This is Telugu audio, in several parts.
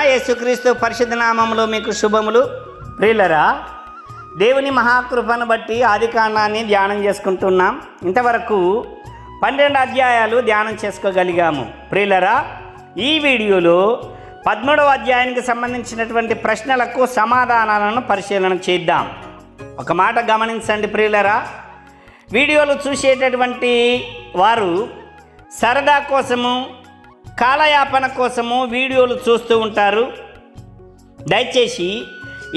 యేసుక్రీస్తు పరిశుద్ధ నామములో మీకు శుభములు. ప్రియులరా, దేవుని మహాకృపను బట్టి ఆదికాండాన్ని ధ్యానం చేసుకుంటున్నాం. ఇంతవరకు 12 అధ్యాయాలు ధ్యానం చేసుకోగలిగాము. ప్రియులరా, ఈ వీడియోలో 13వ అధ్యాయానికి సంబంధించినటువంటి ప్రశ్నలకు సమాధానాలను పరిశీలన చేద్దాం. ఒక మాట గమనించండి ప్రియులరా, వీడియోలు చూసేటటువంటి వారు సరదా కోసము, కాలయాపన కోసము వీడియోలు చూస్తూ ఉంటారు. దయచేసి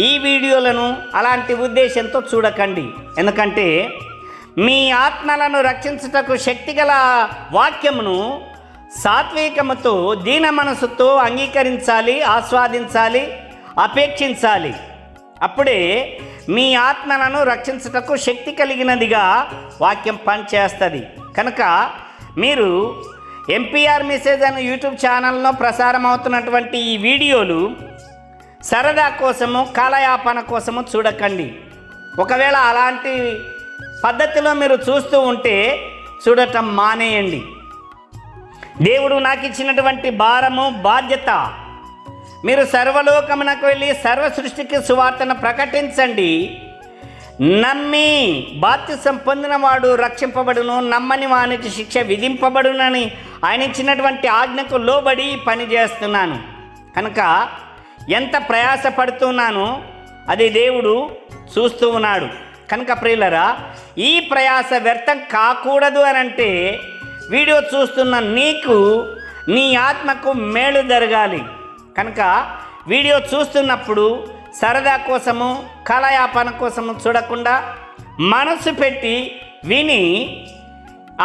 ఈ వీడియోలను అలాంటి ఉద్దేశంతో చూడకండి. ఎందుకంటే మీ ఆత్మలను రక్షించుటకు శక్తిగల వాక్యమును సాత్వికముతో, దీన మనసుతో అంగీకరించాలి, ఆస్వాదించాలి, అపేక్షించాలి. అప్పుడే మీ ఆత్మలను రక్షించుటకు శక్తి కలిగినదిగా వాక్యం పనిచేస్తుంది. కనుక మీరు ఎంపీఆర్ మెసేజ్ అనే యూట్యూబ్ ఛానల్లో ప్రసారం అవుతున్నటువంటి ఈ వీడియోలు సరదా కోసము, కాలయాపన కోసము చూడకండి. ఒకవేళ అలాంటి పద్ధతిలో మీరు చూస్తూ ఉంటే చూడటం మానేయండి. దేవుడు నాకు ఇచ్చినటువంటి భారము, బాధ్యత, మీరు సర్వలోకమునకు వెళ్ళి సర్వ సృష్టికి సువార్తను ప్రకటించండి. నమ్మి బాప్తిసం పొందినవాడు రక్షింపబడును, నమ్మని వానికి శిక్ష విధింపబడునని ఆయన ఇచ్చినటువంటి ఆజ్ఞకు లోబడి పని చేస్తున్నాను. కనుక ఎంత ప్రయాసపడుతున్నానో అది దేవుడు చూస్తూ ఉన్నాడు. కనుక ప్రియులరా, ఈ ప్రయాస వ్యర్థం కాకూడదు అని అంటే వీడియో చూస్తున్న నీకు, నీ ఆత్మకు మేలు జరగాలి. కనుక వీడియో చూస్తున్నప్పుడు సరదా కోసము, కాలయాపన కోసము చూడకుండా మనసు పెట్టి విని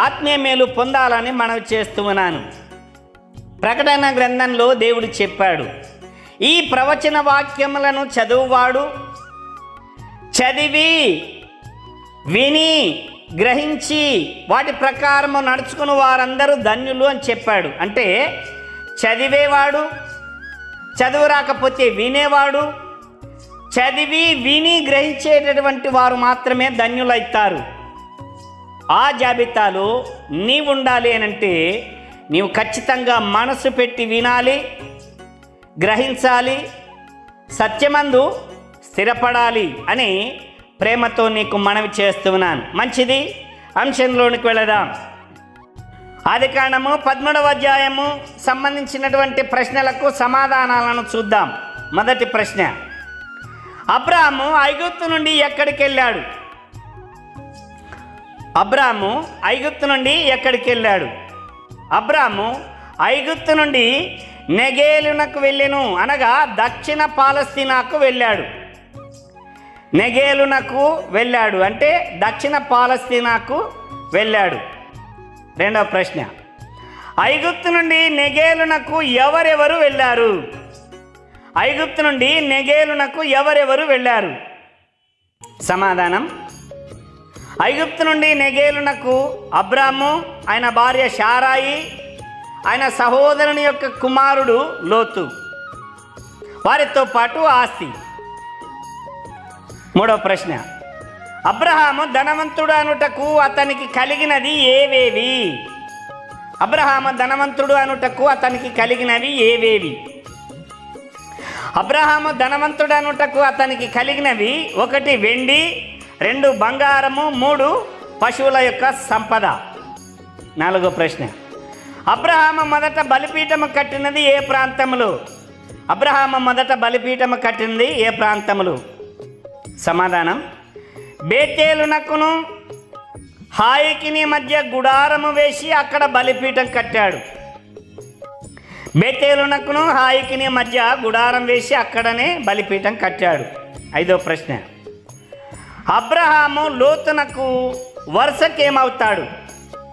ఆత్మీయ మేలు పొందాలని మనవి చేస్తూ ఉన్నాను. ప్రకటన గ్రంథంలో దేవుడు చెప్పాడు, ఈ ప్రవచన వాక్యములను చదువువాడు, చదివి విని గ్రహించి వాటి ప్రకారము నడుచుకుని వారందరూ ధన్యులు అని చెప్పాడు. అంటే చదివేవాడు, చదువు రాకపోతే వినేవాడు, చదివి విని గ్రహించేటటువంటి వారు మాత్రమే ధన్యులవుతారు. ఆ జాబితాలో నీవు ఉండాలి అనంటే నీవు ఖచ్చితంగా మనసు పెట్టి వినాలి, గ్రహించాలి, సత్యమందు స్థిరపడాలి అని ప్రేమతో నీకు మనవి చేస్తున్నాను. మంచిది, అంశంలోనికి వెళదాం. ఆదికాండము 13వ అధ్యాయము సంబంధించినటువంటి ప్రశ్నలకు సమాధానాలను చూద్దాం. మొదటి ప్రశ్న, అబ్రాము ఐగుప్తు నుండి ఎక్కడికి వెళ్ళాడు? అబ్రాము ఐగుప్తు నుండి ఎక్కడికి వెళ్ళాడు? అబ్రాము ఐగుప్తు నుండి నెగేలునకు వెళ్ళెను, అనగా దక్షిణ పాలస్తీనాకు వెళ్ళాడు. నెగేలునకు వెళ్ళాడు అంటే దక్షిణ పాలస్తీనాకు వెళ్ళాడు. రెండవ ప్రశ్న, ఐగుప్తు నుండి నెగేలునకు ఎవరెవరు వెళ్ళారు? ఐగుప్తు నుండి నెగేలునకు ఎవరెవరు వెళ్ళారు? సమాధానం, ఐగుప్తు నుండి నెగేలునకు అబ్రాము, ఆయన భార్య శారాయి, ఆయన సహోదరుని యొక్క కుమారుడు లోతు, వారితో పాటు ఆస్తి. మూడవ ప్రశ్న, అబ్రహాము ధనవంతుడు అనుటకు అతనికి కలిగినది ఏవేవి? అబ్రహాము ధనవంతుడు అనుటకు అతనికి కలిగినవి ఏవేవి? అబ్రహాము ధనవంతుడు అనుటకు అతనికి కలిగినవి 1 వెండి, 2 బంగారము, 3 పశువుల యొక్క సంపద. నాలుగో ప్రశ్న, అబ్రహాము మొదట బలిపీఠము కట్టినది ఏ ప్రాంతములో? అబ్రహాము మొదట బలిపీఠము కట్టినది ఏ ప్రాంతములో? సమాధానం, బేతేలునకును హాయికిని మధ్య గుడారము వేసి అక్కడ బలిపీఠం కట్టాడు. బేతేలునకును హాయికిని మధ్య గుడారం వేసి అక్కడనే బలిపీఠం కట్టాడు. ఐదో ప్రశ్న, అబ్రహాము లోతునకు వరుసకు ఏమవుతాడు?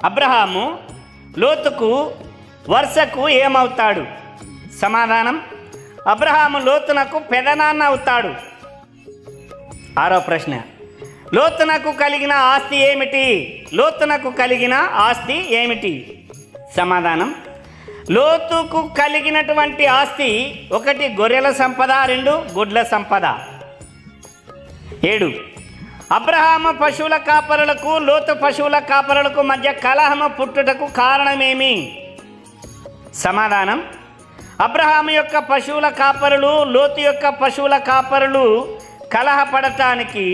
అబ్రహాము లోతుకు వరుసకు ఏమవుతాడు? సమాధానం, అబ్రహాము లోతునకు పెదనాన్న అవుతాడు. ఆరో ప్రశ్న, లోతునకు కలిగిన ఆస్తి ఏమిటి? లోతునకు కలిగిన ఆస్తి ఏమిటి? సమాధానం, లోతుకు కలిగినటువంటి ఆస్తి 1 గొర్రెల సంపద, 2 గుడ్ల సంపద. 7, అబ్రహాము పశువుల కాపరులకు, లోతు పశువుల కాపరులకు మధ్య కలహము పుట్టుటకు కారణమేమి? సమాధానం, అబ్రహాము యొక్క పశువుల కాపరులు లోతు యొక్క పశువుల కాపరులు కలహపడటానికి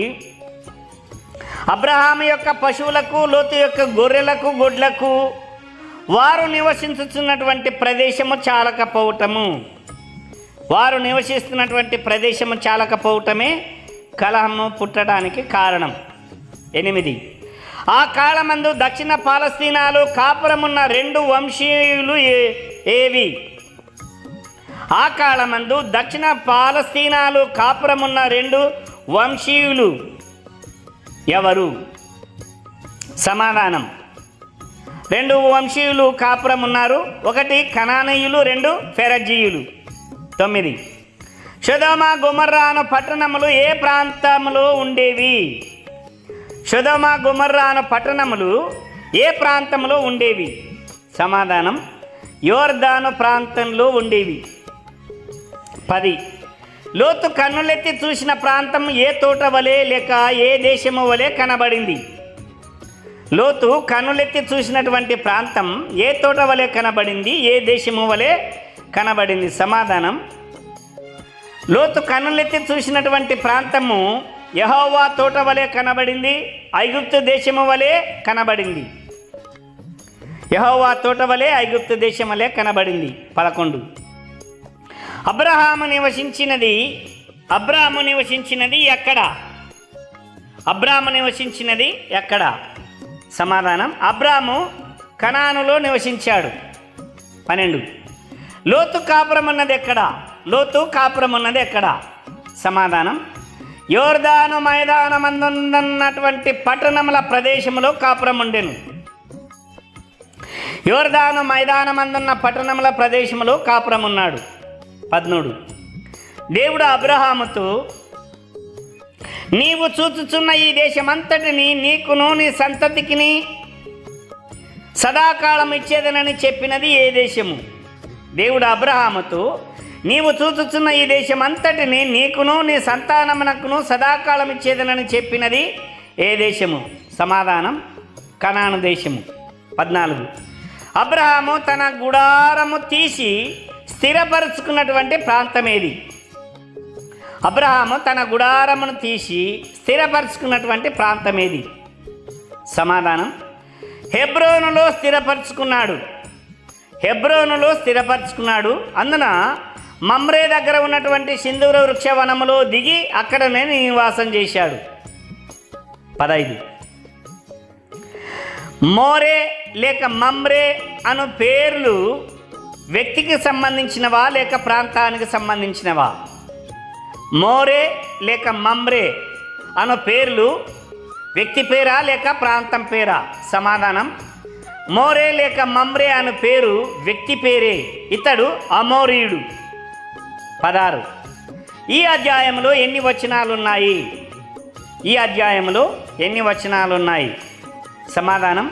అబ్రహాము యొక్క పశువులకు లోతు యొక్క గొర్రెలకు గొడ్లకు వారు నివసించుతున్నటువంటి ప్రదేశము చాలకపోవటము, వారు నివసిస్తున్నటువంటి ప్రదేశము చాలకపోవటమే కలహము పుట్టడానికి కారణం. 8, ఆ కాలమందు దక్షిణ పాలస్తీనాలో కాపురమున్న 2 వంశీయులు ఏవి? ఆ కాలమందు దక్షిణ పాలస్తీనాలో కాపురమున్న 2 వంశీయులు ఎవరు? సమాధానం, 2 వంశీయులు కాపురం ఉన్నారు. 1 కనానీయులు, 2 ఫెరజీయులు. 9, సొదొమ గొమొర్రా అను పట్టణములు ఏ ప్రాంతంలో ఉండేవి? సొదొమ గొమొర్రా అను పట్టణములు ఏ ప్రాంతంలో ఉండేవి? సమాధానం, యోర్దాను ప్రాంతంలో ఉండేవి. 10, లోతు కన్నులెత్తి చూసిన ప్రాంతం ఏ తోట వలె లేక ఏ దేశము వలె కనబడింది? లోతు కన్నులెత్తి చూసినటువంటి ప్రాంతం ఏ తోట వలె కనబడింది, ఏ దేశము వలె కనబడింది? సమాధానం, లోతు కన్నులెత్తి చూసినటువంటి ప్రాంతము యెహోవా తోట వలె కనబడింది, ఐగుప్తు దేశము వలె కనబడింది. యెహోవా తోట వలె ఐగుప్తు దేశం వలె కనబడింది. 11, అబ్రహాము నివసించినది ఎక్కడ? అబ్రాము నివసించినది ఎక్కడ? సమాధానం, అబ్రాము కనానులో నివసించాడు. 12, లోతు కాపురం ఉన్నది ఎక్కడ? లోతు కాపురం ఉన్నది ఎక్కడ? సమాధానం, యోర్దాను మైదానమందున్నటువంటి పట్టణముల ప్రదేశములో కాపురం ఉండెను. యోర్దాను మైదానమందున్న పట్టణముల ప్రదేశములో కాపురం ఉన్నాడు. 13, దేవుడు అబ్రహాముతో నీవు చూచుచున్న ఈ దేశమంతటిని నీకును నీ సంతతికిని సదాకాలం ఇచ్చేదనని చెప్పినది ఏ దేశము? దేవుడు అబ్రహాముతో నీవు చూచుచున్న ఈ దేశమంతటిని నీకును నీ సంతానమునకును సదాకాలం ఇచ్చేదనని చెప్పినది ఏ దేశము? సమాధానం, కనాను దేశము. 14, అబ్రహాము తన గుడారము తీసి స్థిరపరుచుకున్నటువంటి ప్రాంతం ఏది? అబ్రహాము తన గుడారమును తీసి స్థిరపరుచుకున్నటువంటి ప్రాంతం ఏది? సమాధానం, హెబ్రోనులో స్థిరపరుచుకున్నాడు. హెబ్రోనులో స్థిరపరుచుకున్నాడు. అందున మమ్రే దగ్గర ఉన్నటువంటి సింధూర వృక్షవనములో దిగి అక్కడనే నివాసం చేశాడు. 15, మోరే లేక మమ్రే అను పేర్లు వ్యక్తికి సంబంధించినవా లేక ప్రాంతానికి సంబంధించినవా? మోరే లేక మమ్రే అను పేర్లు వ్యక్తి పేరా లేక ప్రాంతం పేరా? సమాధానం, మోరే లేక మమ్రే అను పేరు వ్యక్తి పేరే. ఇతడు అమోరీయుడు. 16, ఈ అధ్యాయంలో ఎన్ని వచనాలు ఉన్నాయి? ఈ అధ్యాయంలో ఎన్ని వచనాలు ఉన్నాయి? సమాధానం,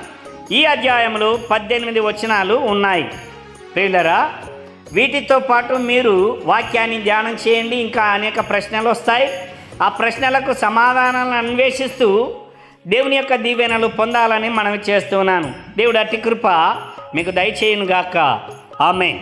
ఈ అధ్యాయంలో 18 వచనాలు ఉన్నాయి. ప్రియులరా, వీటితో పాటు మీరు వాక్యాన్ని ధ్యానం చేయండి. ఇంకా అనేక ప్రశ్నలు వస్తాయి. ఆ ప్రశ్నలకు సమాధానాలను అన్వేషిస్తూ దేవుని యొక్క దీవెనలు పొందాలని మనవి చేస్తున్నాను. దేవుడు అట్టి కృప మీకు దయచేయును గాక. ఆమేన్.